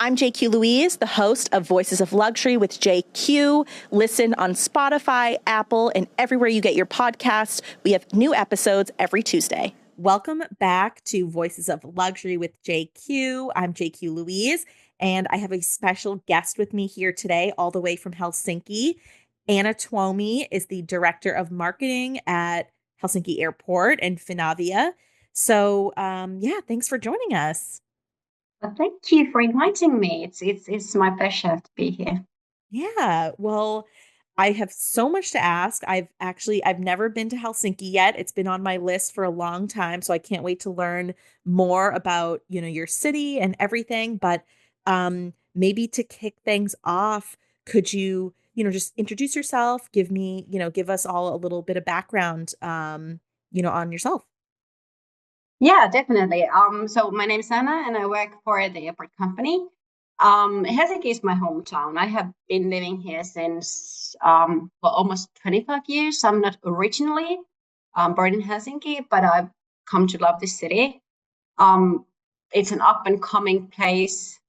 I'm JQ Louise, the host of Voices of Luxury with JQ. Listen on Spotify, Apple, and everywhere you get your podcasts. We have new episodes every Tuesday. Welcome back to Voices of Luxury with JQ. I'm JQ Louise, and I have a special guest with me here today, all the way from Helsinki. Anna Tuomi is the Director of Marketing at Helsinki Airport and Finavia. So, thanks for joining us. Well, thank you for inviting me. It's my pleasure to be here. Yeah, well, I have so much to ask. I've never been to Helsinki yet. It's been on my list for a long time, so I can't wait to learn more about, your city and everything. But maybe to kick things off, could you, just introduce yourself, give us all a little bit of background on yourself. Yeah, definitely. So my name is Anna, and I work for the airport company. Helsinki is my hometown. I have been living here since almost 25 years. I'm not originally born in Helsinki, but I've come to love this city. Um, it's an up and coming place,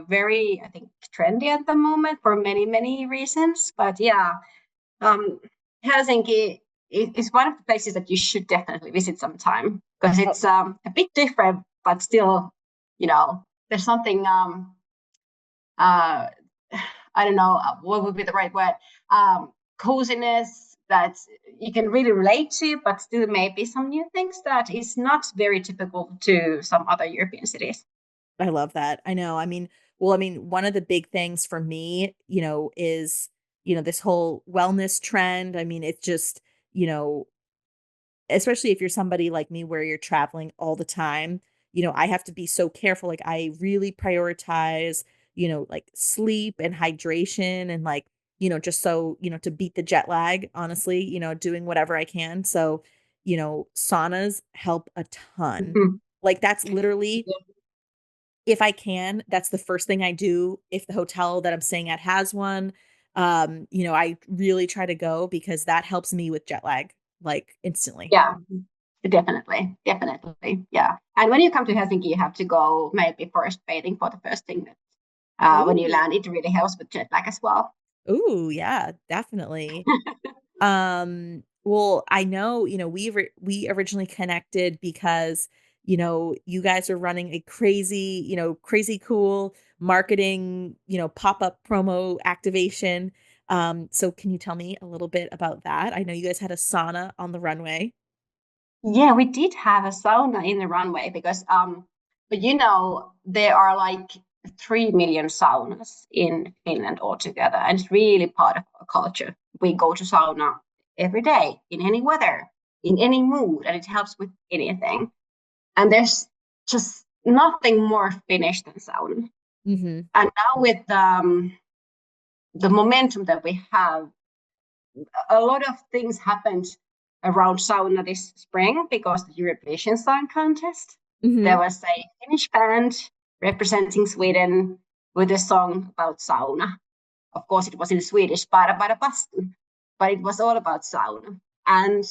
very, I think, trendy at the moment for many, many reasons. But yeah, um, Helsinki is one of the places that you should definitely visit sometime because it's a bit different, but still, there's something. Uh, I don't know what would be the right word. Coziness that you can really relate to, but still maybe some new things that is not very typical to some other European cities. I love that. I know. One of the big things for me, is, this whole wellness trend. I mean, it's just, especially if you're somebody like me where you're traveling all the time, I have to be so careful. Like I really prioritize, like sleep and hydration and like, just so, to beat the jet lag, honestly, doing whatever I can. So, saunas help a ton. Mhm. Like that's literally, if I can, that's the first thing I do. If the hotel that I'm staying at has one, I really try to go because that helps me with jet lag, like instantly. Yeah, definitely, definitely. Yeah. And when you come to Helsinki, you have to go maybe first bathing for the first thing that when you Ooh. land, it really helps with jet lag as well. Ooh, yeah, definitely. Well, I know, we originally connected because, you guys are running a crazy, crazy cool marketing, pop-up promo activation. So can you tell me a little bit about that? I know you guys had a sauna on the runway. Yeah, we did have a sauna in the runway because but there are like 3 million saunas in Finland altogether, and it's really part of our culture. We go to sauna every day in any weather, in any mood, and it helps with anything. And there's just nothing more Finnish than sauna. Mm-hmm. And now with the momentum that we have, a lot of things happened around sauna this spring because the Eurovision Song Contest. Mm-hmm. There was a Finnish band representing Sweden with a song about sauna. Of course, it was in Swedish, para bastu, but it was all about sauna. And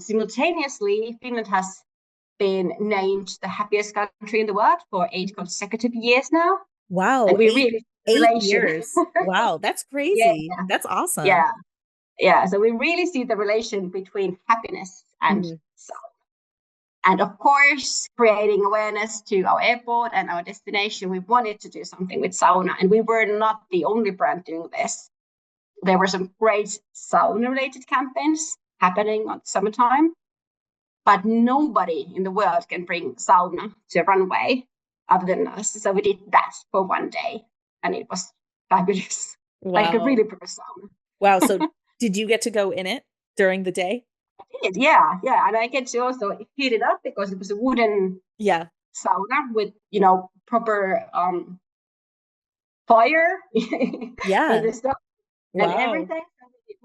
simultaneously, Finland has been named the happiest country in the world for 8 consecutive years now. Wow, And we eight really eight relation. years. Wow, that's Yeah, crazy. That's awesome. yeah, yeah. So we really see the relation between happiness and Mm-hmm. sound. And of course, creating awareness to our airport and our destination, we wanted to do something with sauna. And we were not the only brand doing this. There were some great sauna related campaigns happening on summertime, but nobody in the world can bring sauna to a runway other than us. So we did that for one day, and it was fabulous, like a Wow. really proper sauna. Wow. So did you get to go in it during the day? Yeah, yeah, and I get to also heat it up because it was a wooden Yeah. sauna with proper fire in Yeah. the stuff and Wow. everything.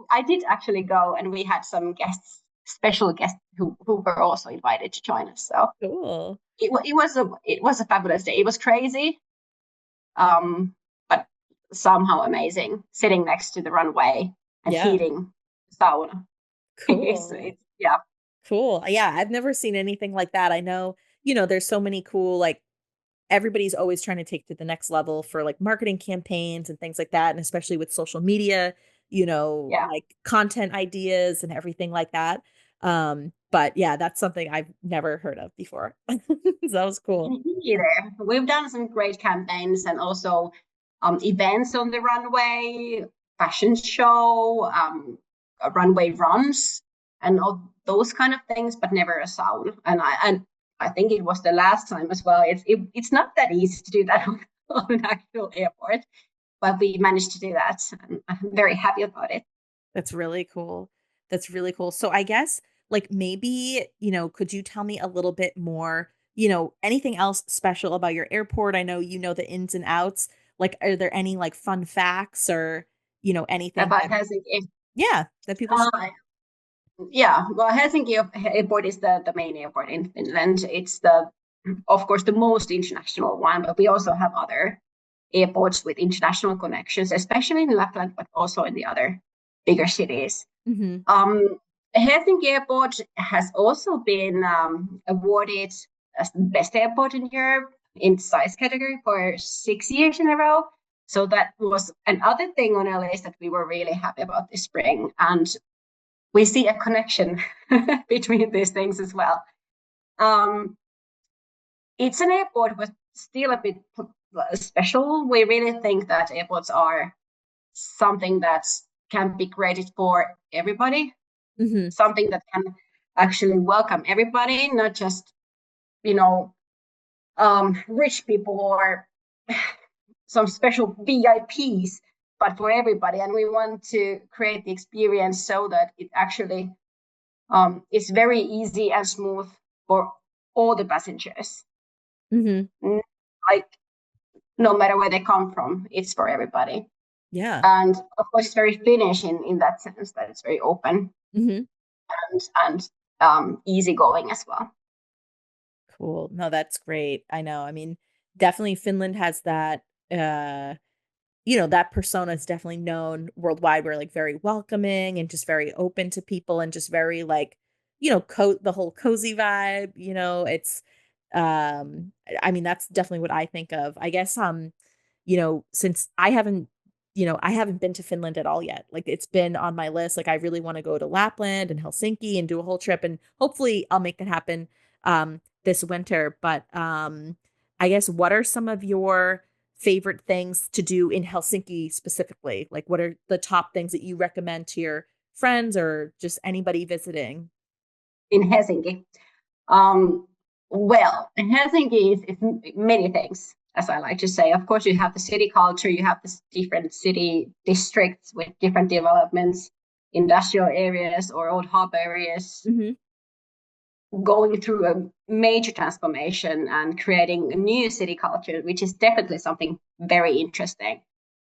I did actually go, and we had some guests, special guests who were also invited to join us. So Cool. it was a fabulous day. It was crazy, but somehow amazing. Sitting next to the runway and Yeah. heating sauna. Cool. Yeah. Cool. Yeah. I've never seen anything like that. I know, there's so many cool, like, everybody's always trying to take to the next level for like marketing campaigns and things like that. And especially with social media, Yeah. like content ideas and everything like that. But yeah, that's something I've never heard of before. So that was cool. Me either. We've done some great campaigns and also events on the runway, fashion show, runway runs, and all those kind of things, but never a sauna. And I think it was the last time as well. It's not that easy to do that on an actual airport, but we managed to do that, and I'm very happy about it. That's really cool. That's really cool. So I guess like maybe, could you tell me a little bit more, anything else special about your airport? I know you know the ins and outs. Like, are there any like fun facts or, anything About that, Helsinki. yeah, that people should Uh, Yeah, well, Helsinki Airport is the main airport in Finland. It's of course, the most international one, but we also have other airports with international connections, especially in Lapland, but also in the other bigger cities. know? Hmm. Helsinki Airport has also been awarded as the best airport in Europe in size category for 6 years in a row. So that was another thing on our list that we were really happy about this spring. And we see a connection between these things as well. Um, it's an airport with still a bit special. We really think that airports are something that can be created for everybody, Hmm. something that can actually welcome everybody, not just, you know, rich people or some special VIPs, but for everybody. And we want to create the experience so that it actually it's very easy and smooth for all the passengers. Hmm. Like no matter where they come from, it's for everybody. Yeah. And of course, it's very Finnish in that sense that it's very open Hmm. and easygoing as well. Cool. No, that's great. I know. I mean, definitely Finland has that, uh, that persona is definitely known worldwide. We're like very welcoming and just very open to people and just very like, the whole cozy vibe, it's, I mean, that's definitely what I think of. I guess, since I haven't been to Finland at all yet. Like it's been on my list. Like I really want to go to Lapland and Helsinki and do a whole trip and hopefully I'll make that happen, this winter. But, I guess what are some of your favorite things to do in Helsinki specifically? Like, what are the top things that you recommend to your friends or just anybody visiting? In Helsinki. Um, well, Helsinki is many things, as I like to say. Of course, you have the city culture, you have the different city districts with different developments, industrial areas or old harbor areas, Hmm. going through a major transformation and creating a new city culture, which is definitely something very interesting.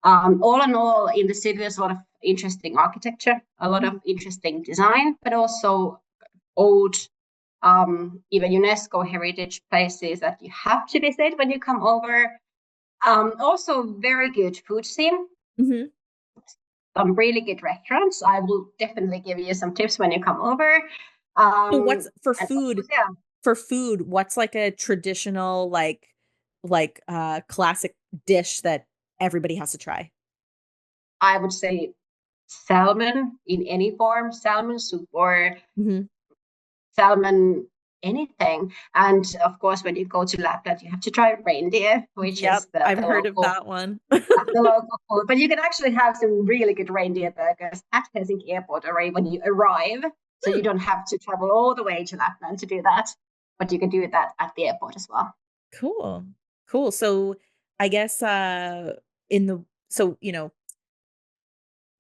All in all, in the city, there's a lot of interesting architecture, a lot of interesting design, but also old, even UNESCO heritage places that you have to visit when you come over. Also, very good food scene, Hmm. some really good restaurants. I will definitely give you some tips when you come over. So what's for And of food? course, yeah, For food, what's like a traditional classic dish that everybody has to try? I would say salmon in any form, salmon soup or Hmm. salmon anything. And of course, when you go to Lapland, you have to try reindeer, which Yep, is the, I've the heard of local that one. the local food. But you can actually have some really good reindeer burgers at Helsinki Airport already when you arrive. So you Hmm. don't have to travel all the way to Lapland to do that, but you can do that at the airport as well. Cool. Cool. So I guess in the so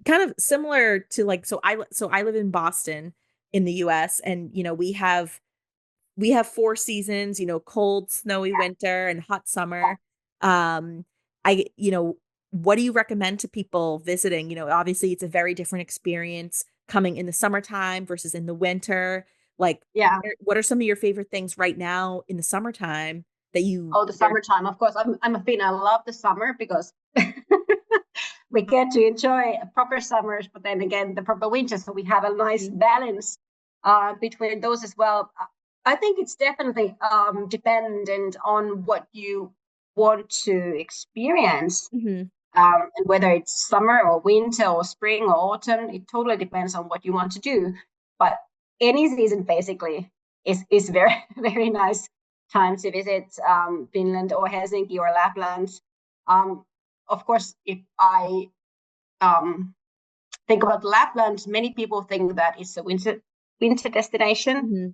kind of similar to like so I live in Boston in the US, and we have four seasons, cold, snowy winter and hot summer. Um I what do you recommend to people visiting? Obviously it's a very different experience coming in the summertime versus in the winter. Like Yeah. what are some of your favorite things right now in the summertime that you Oh, the summertime. Of course, I'm a Finn. I love the summer because we get to enjoy proper summers, but then again, the proper winters. So we have a nice balance between those as well. I think it's definitely dependent on what you want to experience. Mm-hmm. And whether it's summer or winter or spring or autumn, it totally depends on what you want to do. But any season basically is very, very nice time to visit Finland or Helsinki or Lapland. Of course, if I think about Lapland, many people think that it's a winter destination Mm-hmm.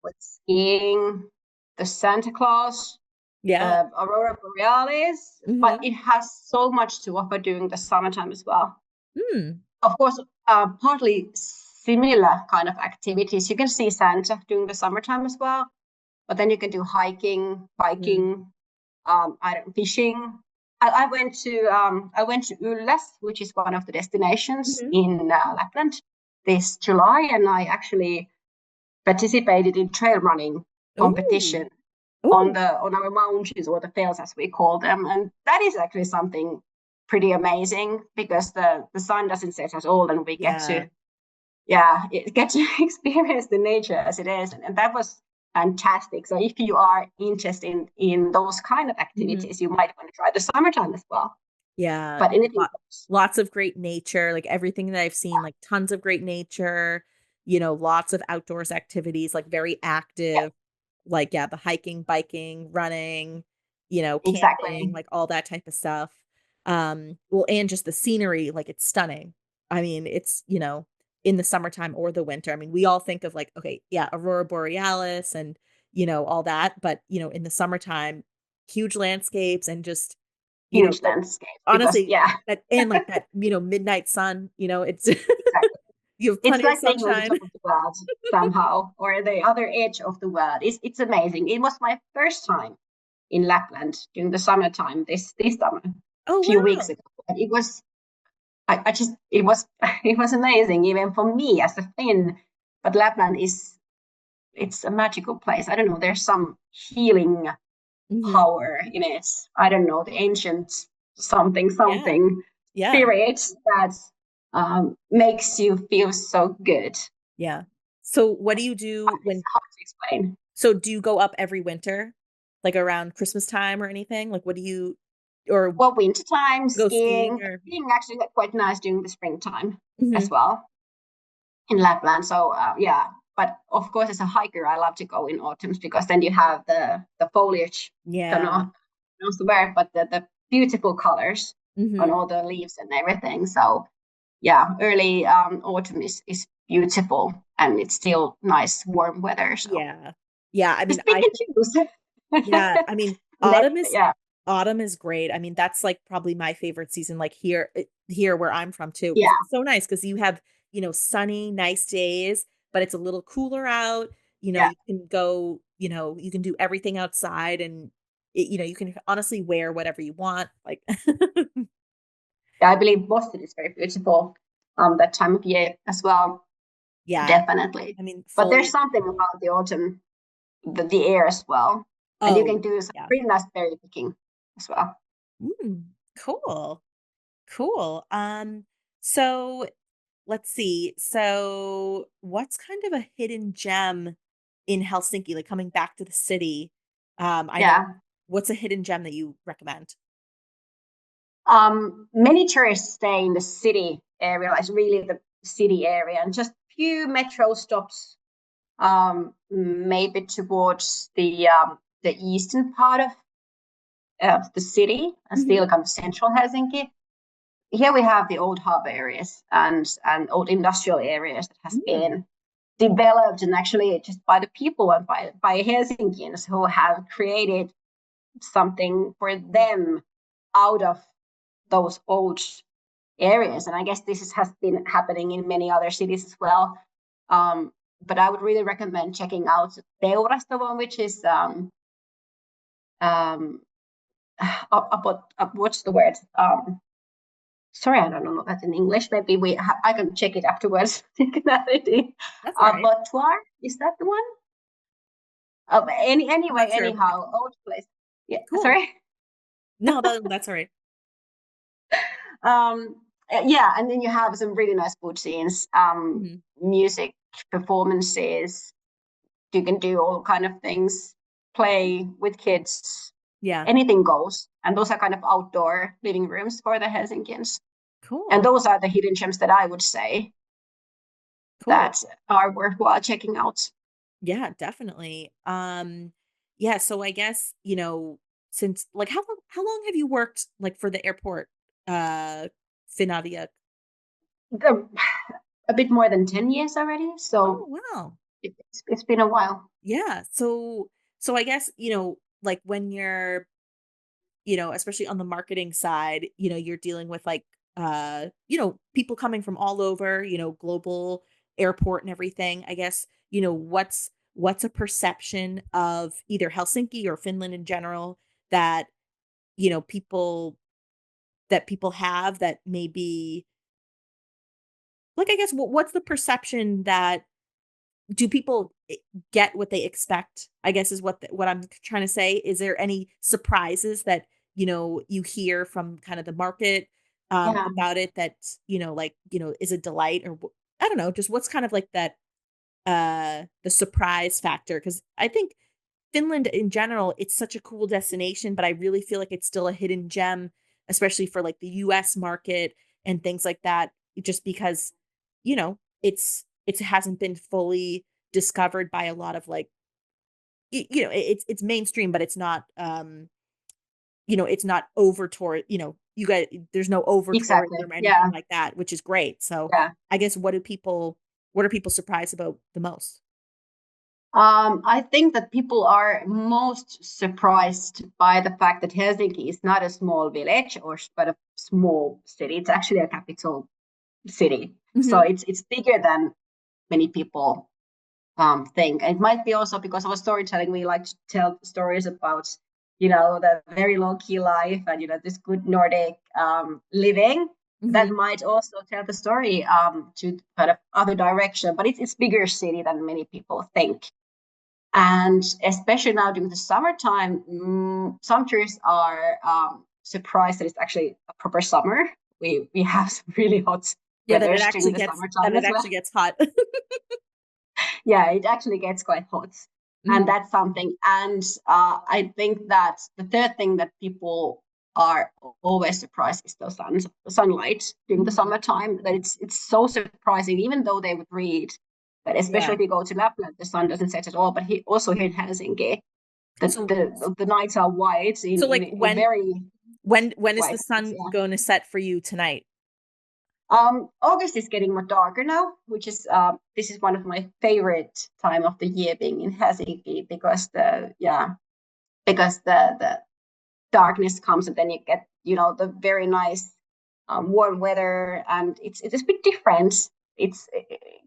with skiing, the Santa Claus, Yeah. the Aurora Borealis, but Mm-hmm. it has so much to offer during the summertime as well. Mm. Of course, partly similar kind of activities. You can see Santa during the summertime as well, but then you can do hiking, Mm. biking, fishing. I went to Ylläs, which is one of the destinations Mm-hmm. in Lapland this July, and I actually participated in trail running Ooh. competition on Ooh. our mountains, or the fells as we call them, and that is actually something pretty amazing because the sun doesn't set at all, and we get Yeah. to get to experience the nature as it is, and that was fantastic. So if you are interested in those kind of Mm-hmm. activities, you might want to try the summertime as well. Yeah. But anything else? Lots of great nature, like everything that I've seen, like tons of great nature, lots of outdoors activities, like very Yeah, active, like, yeah, the hiking, biking, running, camping, exactly. like all that type of stuff. Well, and just the scenery, like it's stunning. I mean, it's, in the summertime or the winter. I mean, we all think of like, okay, yeah, Aurora Borealis and, all that, but, in the summertime, huge landscapes and just, Huge landscape because honestly, that and like that, midnight sun, it's exactly. you have It's plenty of like being on the sunshine. top of the world somehow, or the other edge of the world. It's amazing. It was my first time in Lapland during the summertime this summer, a Oh, few weeks wow. ago. And it was I just it was it was amazing even for me as a Finn. But Lapland it's a magical place. I don't know. There's some healing Hmm. power in it. I don't know, the ancient Yeah. something Yeah. spirit that makes you feel so good. Yeah. So what do you do It's when hard to explain. so do you go up every winter? Like around Christmas time or anything? Like what do you or Well, wintertime, go skiing skiing. or Skiing actually got quite nice during the springtime as Mhm. well in Lapland. So yeah, but of course, as a hiker, I love to go in autumns because then you have the foliage. Don't Yeah. know knows the word, but the beautiful colors on Hmm. all the leaves and everything. So yeah, early autumn is beautiful, and it's still nice warm weather. So Yeah. Yeah. I mean, just pick and choose. yeah, I mean, And then, yeah, autumn is great. I mean, that's like probably my favorite season, like here where I'm from too, because yeah, it's so nice because you have, sunny, nice days, but it's a little cooler out. yeah. You can go, you can do everything outside and you can honestly wear whatever you want. Like I believe Boston is very beautiful that time of year as well, yeah, definitely. I mean, But there's fully. something about the autumn, the air as well, and you can Oh, do some yeah. pretty nice berry picking as well. Mm, cool. Cool. So let's see. So, what's kind of a hidden gem in Helsinki, like coming back to the city? I know Yeah, what's a hidden gem that you recommend? many tourists stay in the city area, like really the city area, and just few metro stops, maybe towards the eastern part of the city, and Hmm. still kind of central Helsinki. Here we have the old harbor areas and old industrial areas that has Mm, been developed, and actually just by the people and by Helsinkians who have created something for them out of those old areas. And I guess has been happening in many other cities as well. But I would really recommend checking out Teurastavan, which is um, what's the word? Sorry, I don't know that in English. Maybe I can check it afterwards. that's all right. Abattoir, is that the one? I'm Anyway, not sure. anyhow, old place. Yeah, Cool. sorry. No, that's all right. um, yeah, and then you have some really nice food scenes, Mhm. music performances. You can do all kind of things, play with kids. Yeah. anything goes. And those are kind of outdoor living rooms for the Helsinkians. And Cool. those are the hidden gems that I would say Cool. that are worthwhile checking out. Yeah, definitely. Yeah, so I guess, since like how long have you worked like for the airport Finavia? A bit more than 10 years already. Oh, So wow. it's been a while. Yeah. So I guess, like when you're, especially on the marketing side, you're dealing with like people coming from all over, global airport and everything. I guess, what's a perception of either Helsinki or Finland in general that, people have that maybe like I guess what's the perception that do people get what they expect? I guess is what I'm trying to say. Is there any surprises that you hear from kind of the market Yeah, about it that like is a delight or I don't know, just what's kind of like that the surprise factor? Because I think Finland in general, it's such a cool destination, but I really feel like it's still a hidden gem, especially for like the US market and things like that, just because, it hasn't been fully discovered by a lot of like it's mainstream, but it's not it's not over tour, you guys there's no over exactly. tourism or anything Yeah, like that, which is great. So yeah. I guess what are people surprised about the most? I think that people are most surprised by the fact that Helsinki is not a small village or but a small city. It's actually a capital city, so Hmm. it's bigger than many people think. And it might be also because of our storytelling. We like to tell stories about the very low key life and this good Nordic living. That Hmm. might also tell the story to kind of other direction, but it's bigger city than many people think. And especially now during the summertime, some tourists are surprised that it's actually a proper summer. We have some really hot Yeah, that it weathers during actually the gets summertime that it as well. actually gets hot. Yeah, it actually gets quite hot. And Mhm. that's something. And I think that the third thing that people are always surprised is the sunlight during the Mhm. summertime. That it's so surprising, even though they would read that, especially Yeah. if you go to Lapland, the sun doesn't set at all. But also here in Helsinki, So the nights are white so like in very when is the white. sun Yeah. going to set for you tonight? August is getting more darker now, which is this is one of my favorite time of the year being in Helsinki because the darkness comes and then you get the very nice warm weather and it's a bit different. It's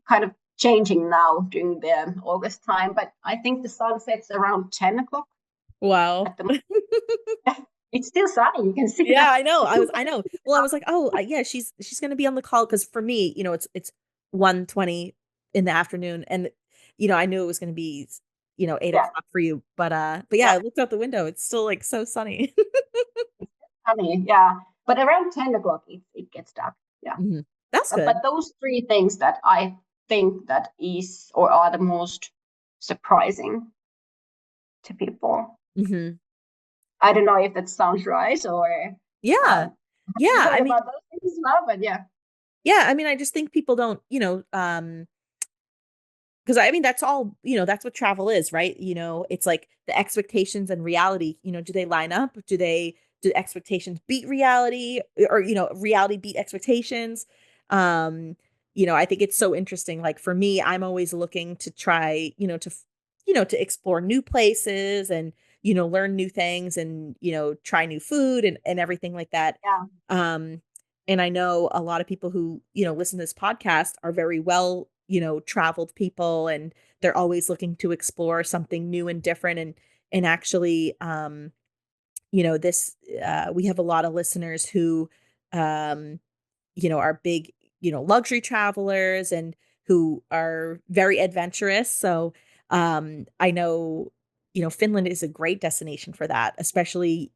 kind of changing now during the August time, but I think the sun sets around 10 o'clock Wow. at the moment. It's still sunny. You can see Yeah, that. I know. Well, I was like, oh, yeah, she's gonna be on the call because for me, it's 1:20 in the afternoon, and I knew it was gonna be 8 Yeah, o'clock for you, but yeah, yeah, I looked out the window. It's still like so sunny. sunny. Yeah, but around 10 o'clock it gets dark. Yeah. Mhm. That's But good. those three things that I think that is or are the most surprising to people. Hmm. I don't know if that sounds right or Yeah. have you Yeah. heard about those things as well? But yeah, I mean, I just think people don't, because I mean that's all, that's what travel is, right? It's like the expectations and reality, do they line up? Do expectations beat reality or reality beat expectations? Um, I think it's so interesting. Like for me, I'm always looking to try, to explore new places and learn new things and try new food and everything like that. yeah, Um, and I know a lot of people who, listen to this podcast are very well, traveled people and they're always looking to explore something new and different and actually this we have a lot of listeners who um are big, luxury travelers and who are very adventurous. So I know, Finland is a great destination for that, especially,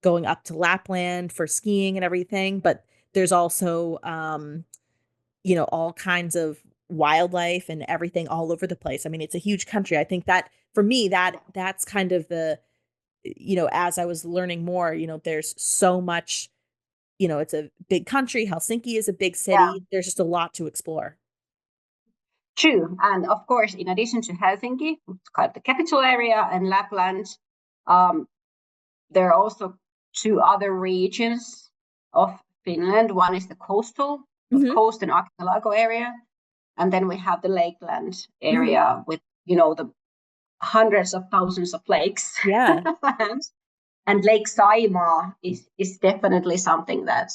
going up to Lapland for skiing and everything. But there's also, all kinds of wildlife and everything all over the place. I mean, it's a huge country. I think that for me, that's kind of as I was learning more, there's so much, it's a big country. Helsinki is a big Yeah, city. There's just a lot to explore. true. And of course, in addition to Helsinki, it's called the capital area, and Lapland, um, there are also two other regions of Finland. One is the Hmm. coast and archipelago area, and then we have the lakeland Hmm. area with the hundreds of thousands of lakes. Yeah. And Lake Saimaa is definitely something that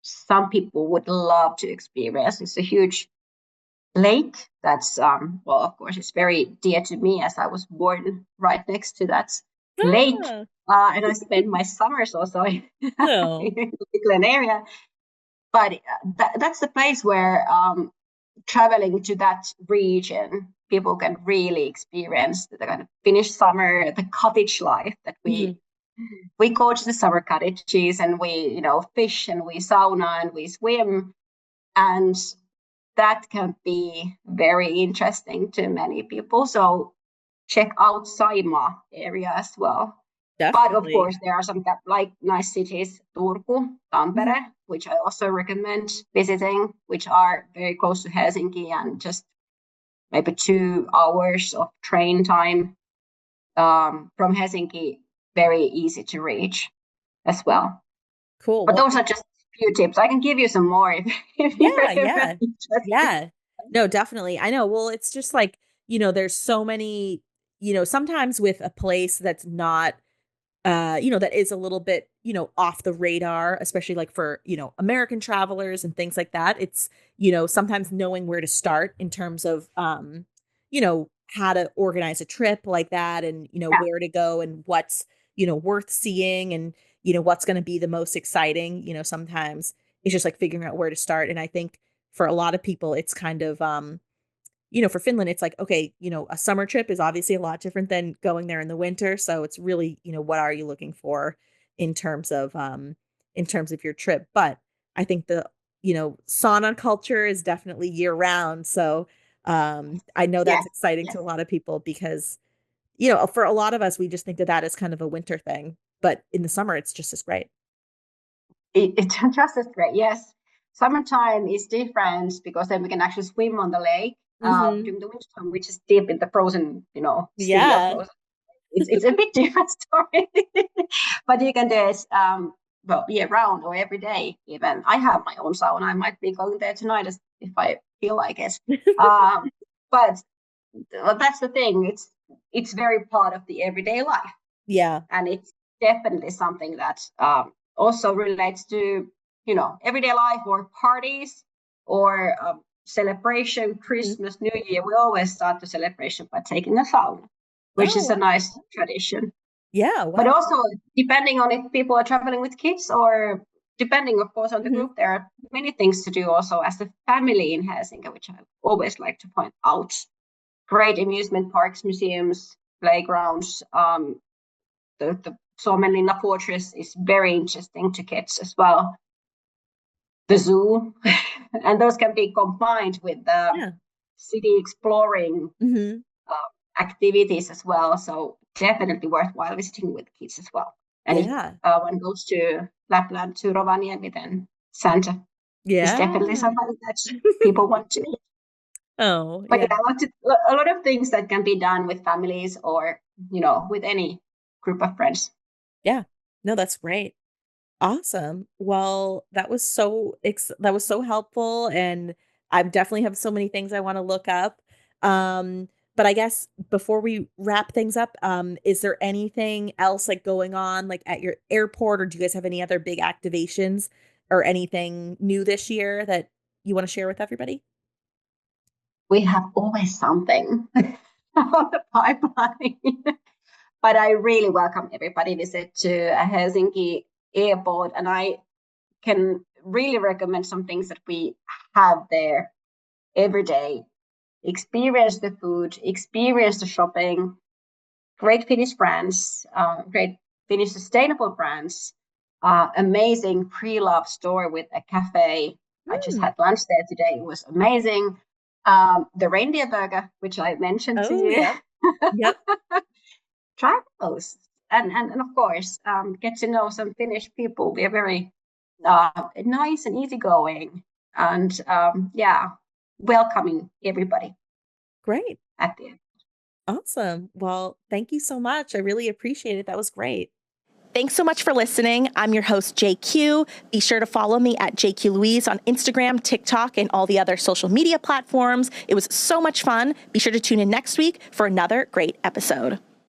some people would love to experience. It's a huge lake that's well, of course, it's very dear to me as I was born right next to that lake, Ah, and I spent my summers also in no. the Lakeland area. But that's the place where traveling to that region, people can really experience the kind of Finnish summer, the cottage life that Hmm. we go to the summer cottages, and we fish, and we sauna, and we swim, and that can be very interesting to many people. So check out Saimaa area as well. But of Definitely. course, there are some like nice cities, Turku, Hmm. Tampere, which I also recommend visiting, which are very close to Helsinki and just maybe 2 hours of train time from Helsinki, very easy to reach as well. Cool. But Well, those are just a few tips. I can give you some more if you're yeah, yeah, interested. yeah. No, definitely. I know. Well, it's just like, there's so many, sometimes with a place that's not that is a little bit, off the radar, especially like for, American travelers and things like that. It's, sometimes knowing where to start in terms of, how to organize a trip like that and, Yeah, where to go and what's, worth seeing and, what's going to be the most exciting, sometimes it's just like figuring out where to start. And I think for a lot of people, it's kind of, for Finland, it's like, okay, a summer trip is obviously a lot different than going there in the winter. So it's really, what are you looking for in terms of your trip? But I think the, sauna culture is definitely year round. So I know that's yes, exciting to a yes. lot of people because, for a lot of us, we just think that that is kind of a winter thing. But in the summer, it's just as great. It's just as great. Yes, summertime is different because then we can actually swim on the lake Hmm. during the wintertime, which is deep in the frozen, sea of Yeah. frozen. It's a bit different story, but you can do it well year round or every day. Even I have my own sauna. I might be going there tonight if I feel like it. Um, but well, that's the thing. It's very part of the everyday life, Yeah. and it's definitely something that also relates to everyday life or parties or celebration, Hmm. Christmas, New Year. We always start the celebration by taking a sauna, which Oh, is a wow. nice tradition. Yeah. But Wow. also, depending on if people are traveling with kids or depending, of course, on the Hmm. group, there are many things to do also as a family in Helsinki, which I always like to point out. Great amusement parks, museums, playgrounds. The Suomenlinna Fortress is very interesting to kids as well. The zoo, and those can be combined with the Yeah. city exploring Hmm. uh, activities as well. So definitely worthwhile visiting with kids as well. And if Yeah. one goes to Lapland, to Rovaniemi, then Santa is definitely Yeah. somebody that people want to meet. Oh, But yeah. yeah, a lot of things that can be done with families or with any group of friends. Yeah. No, that's great. Awesome. Well, that was so helpful and I definitely have so many things I want to look up. But I guess before we wrap things up, is there anything else like going on like at your airport or do you guys have any other big activations or anything new this year that you want to share with everybody? We have always something on the pipeline. But I really welcome everybody visit to Helsinki Airport, and I can really recommend some things that we have there every day. Experience the food, experience the shopping, great Finnish brands, great Finnish sustainable brands, amazing pre-love store with a cafe. I just Hmm. had lunch there today. It was amazing. The reindeer burger, which I mentioned to Oh, you. yep. Yep. Try those. and of course, get to know some Finnish people. We are very nice and easygoing, and welcoming everybody. Great. At the end. Awesome. Well, thank you so much. I really appreciate it. That was great. Thanks so much for listening. I'm your host, JQ. Be sure to follow me at JQ Louise on Instagram, TikTok, and all the other social media platforms. It was so much fun. Be sure to tune in next week for another great episode.